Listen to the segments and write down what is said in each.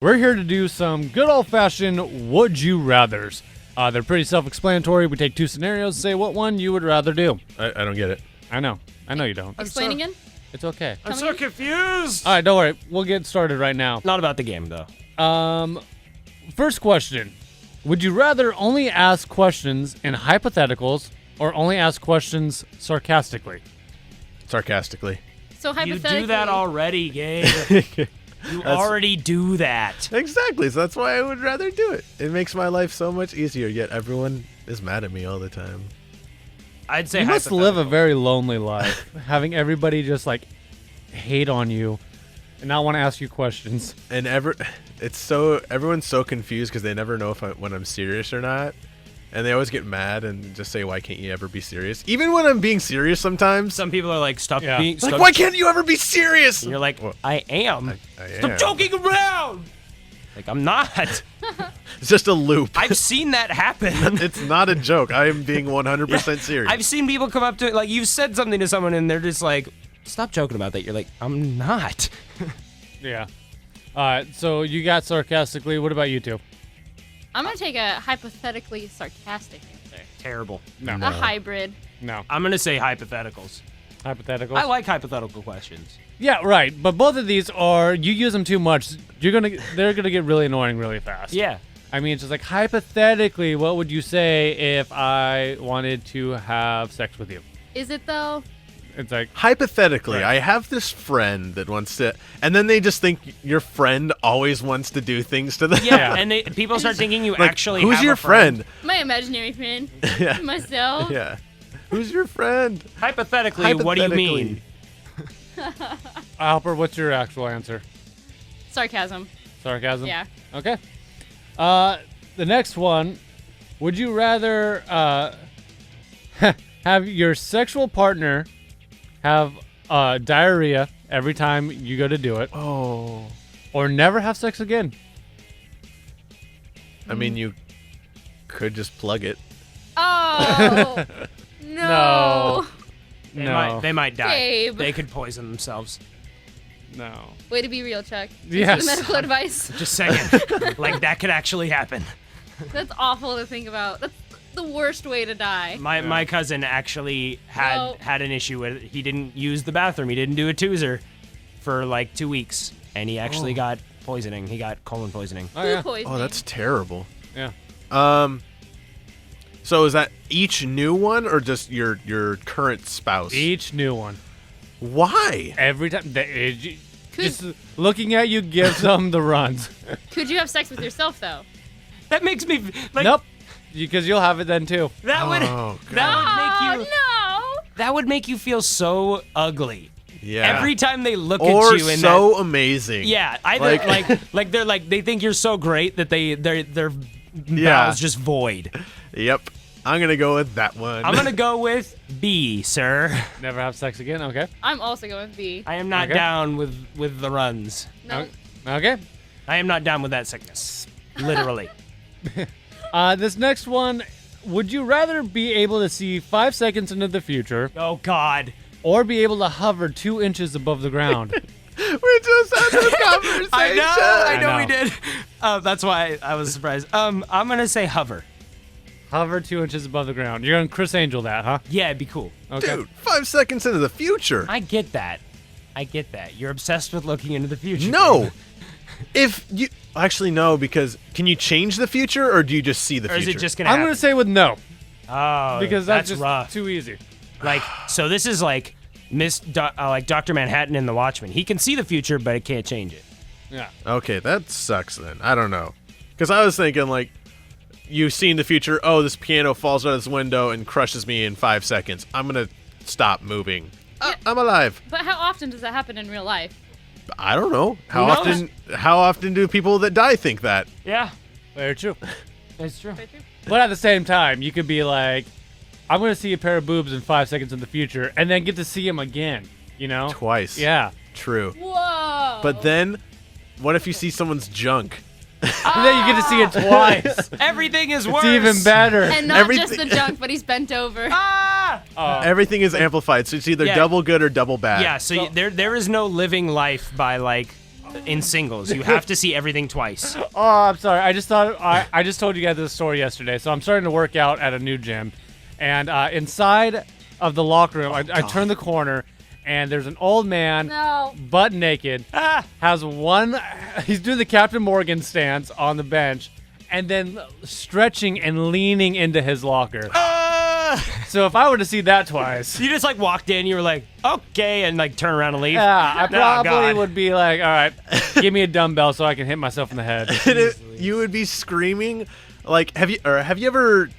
We're here to do some good old-fashioned would you rathers. They're pretty self-explanatory. We take two scenarios, say what one you would rather do. I don't get it. I know you don't. Explain again? It's okay. I'm so confused. All right, don't worry. We'll get started right now. Not about the game, though. First question. Would you rather only ask questions in hypotheticals or only ask questions sarcastically? Sarcastically. So You hypothetically, do that already, Gabe. You already do that. Exactly. So that's why I would rather do it. It makes my life so much easier, yet everyone is mad at me all the time. I'd say You must live a hypothetical. very lonely life, having everybody just like hate on you and not want to ask you questions. And everyone's so confused because they never know when I'm serious or not. And they always get mad and just say, why can't you ever be serious? Even when I'm being serious sometimes. Some people are like, stop Yeah. being. Like, Stop, why can't you ever be serious? And you're like, Well, I am. I Stop am. joking around. Like, I'm not. It's just a loop. I've seen that happen. It's not a joke. I am being 100% serious. I've seen people come up to it, like, you've said something to someone and they're just like, stop joking about that. You're like, I'm not. Yeah. All right, so you got sarcastically. What about you two? I'm going to take a hypothetically sarcastic answer. Terrible. No. A hybrid. No. I'm going to say hypotheticals. Hypotheticals? I like hypothetical questions. Yeah, right. But both of these are, you use them too much, they're gonna get really annoying really fast. Yeah. I mean, it's just like, hypothetically, what would you say if I wanted to have sex with you? Is it though? It's like, Hypothetically, Right. I have this friend that wants to, and then they just think your friend always wants to do things to them. Yeah, and people start thinking you Like, actually who's have your a friend. My imaginary friend. Yeah. Myself. Yeah. Who's your friend? Hypothetically, what do you mean? Alper, what's your actual answer? Sarcasm. Sarcasm? Yeah. Okay. The next one, would you rather have your sexual partner have diarrhea every time you go to do it, Oh. or never have sex again? I mean, you could just plug it. Oh. No. They might die. Gabe. They could poison themselves. No. Way to be real, Chuck. Yes. Medical advice. Just saying. Like, that could actually happen. That's awful to think about. That's the worst way to die. My cousin actually had an issue with it. He didn't use the bathroom. He didn't do a toozer for like 2 weeks, and he actually got poisoning. He got colon poisoning. Oh, Food yeah. poisoning. Oh, that's terrible. Yeah. So is that each new one or just your current spouse? Each new one. Why? Every time. Just looking at you gives them the runs. Could you have sex with yourself though? That makes me like Nope. Because you'll have it then too. that would Oh, that would Oh make you no! that would make you feel so ugly. Yeah. Every time they look or at you in so that amazing. yeah, either Like- like they're like they think you're so great that their Yeah. mouths just void. Yep. I'm gonna go with that one. I'm gonna go with B, sir. Never have sex again? Okay. I'm also going with B. I am not Okay. down with the runs. No. Okay. I am not down with that sickness. Literally. This next one, would you rather be able to see 5 seconds into the future Oh God. or be able to hover 2 inches above the ground? We just had this conversation. I know know. we did. That's why I was surprised. I'm gonna say hover. Hover 2 inches above the ground. You're going to Chris Angel that, huh? Yeah, it'd be cool. Okay. Dude, 5 seconds into the future. I get that. You're obsessed with looking into the future. No. If you actually no, because can you change the future or do you just see the Or is future? it just gonna I'm happen? going to say with no, Oh, because that's just rough. too easy. Like, so this is like like Dr. Manhattan in The Watchmen. He can see the future, but it can't change it. Yeah. Okay, that sucks then. I don't know. Because I was thinking, like, you've seen the future. Oh, this piano falls out of this window and crushes me in 5 seconds. I'm going to stop moving. I'm alive. But how often does that happen in real life? I don't know. Who knows? How often do people that die think that? Yeah, Very true. that's true. Very true. But at the same time, you could be like, I'm going to see a pair of boobs in 5 seconds in the future and then get to see them again, you know? Twice. Yeah. True. Whoa! But then, what if you see someone's junk? And then you get to see it twice. Everything is It's worse. even better. and not just everything- the junk, but he's bent over. Ah! Everything is amplified, so it's either Yeah. double good or double bad. Yeah, so there is no living life by like in singles. You have to see everything twice. Oh, I'm sorry. I just thought I just told you guys this story yesterday. So I'm starting to work out at a new gym, and inside of the locker room, I turn the corner, and there's an old man, butt naked, has one. He's doing the Captain Morgan stance on the bench, and then stretching and leaning into his locker. So if I were to see that twice, You just like walked in, you were like, okay, and like turn around and leave. yeah, I probably God. would be like, all right, give me a dumbbell so I can hit myself in the head. You would be screaming. Like, have you ever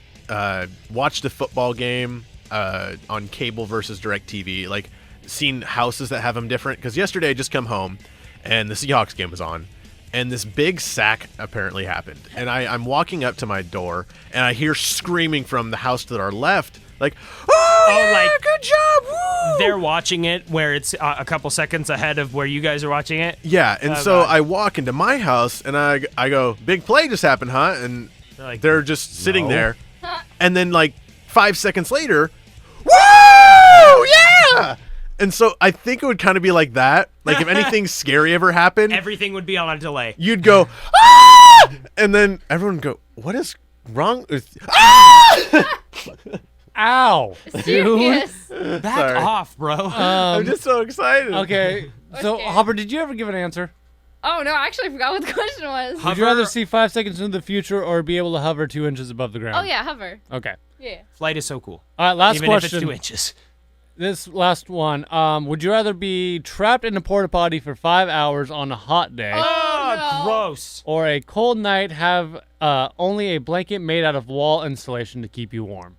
watched a football game on cable versus DirecTV? Like, seen houses that have them different? Because yesterday I just come home, and the Seahawks game was on. And this big sack apparently happened. And I'm walking up to my door, and I hear screaming from the house to our left, like, oh yeah, like, good job, woo! They're watching it where it's a couple seconds ahead of where you guys are watching it. Yeah, and so I walk into my house, and I go, big play just happened, huh? And they're just sitting there. And then, like, 5 seconds later, woo! Yeah! And so I think it would kind of be like that. Like, if anything scary ever happened, Everything would be on a delay. you'd go, ah! And then everyone would go, what is wrong with ah! Ow, dude. Serious. Back Sorry. off, bro. I'm just so excited. Okay, so Okay. Hopper, did you ever give an answer? Oh no, I actually forgot what the question was. Would you rather see 5 seconds into the future or be able to hover 2 inches above the ground? Oh yeah, hover. Okay. Yeah. Flight is so cool. All right, last Even question. if it's 2 inches. This last one. Would you rather be trapped in a porta potty for 5 hours on a hot day, Oh, no. gross. or a cold night have only a blanket made out of wall insulation to keep you warm?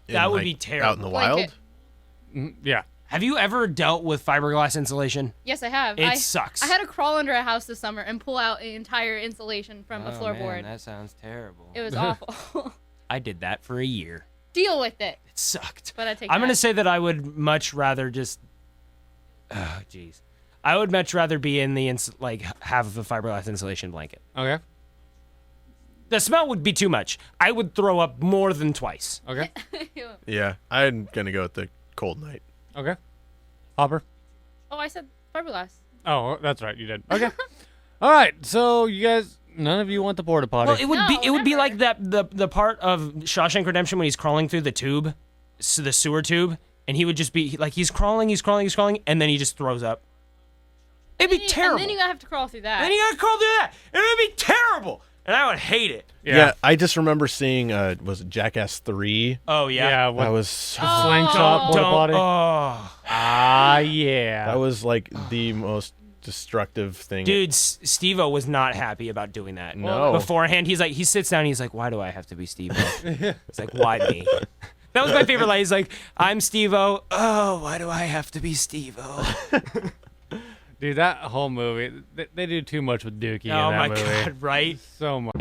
That would Like, be terrible. Out in the wild? Blanket. Yeah. Have you ever dealt with fiberglass insulation? Yes, I have. It sucks. I had to crawl under a house this summer and pull out the entire insulation from a floorboard. that sounds terrible. It was awful. I did that for a year. Deal with it. It sucked. But I take I'm that. going to say that I would much rather just... Oh, jeez. I would much rather be in the, have a fiberglass insulation blanket. Okay. The smell would be too much. I would throw up more than twice. Okay. Yeah, I'm going to go with the cold night. Okay. Hopper? Oh, I said fiberglass. Oh, that's right. You did. Okay. All right. So you guys, none of you want the porta potty. Well, it would be never. like that the part of Shawshank Redemption when he's crawling through the tube, the sewer tube, and he would just be like he's crawling, and then he just throws up. It'd be terrible. And then you have to crawl through that. Then you gotta crawl through that, and it'd be terrible, and I would hate it. Yeah, I just remember seeing, was it Jackass 3? Oh yeah. Yeah. That What, was so, slingshot porta potty? Oh, Ah, yeah. that was like the most destructive thing. dude, Steve-O was not happy about doing that. No. Beforehand, he sits down, and he's like, "Why do I have to be Steve-O?" It's like, "Why me?" That was my favorite line. He's like, "I'm Steve-O. Oh, why do I have to be Steve-O?" Dude, that whole movie, they do too much with Dookie in Oh that my movie. god, right? So much.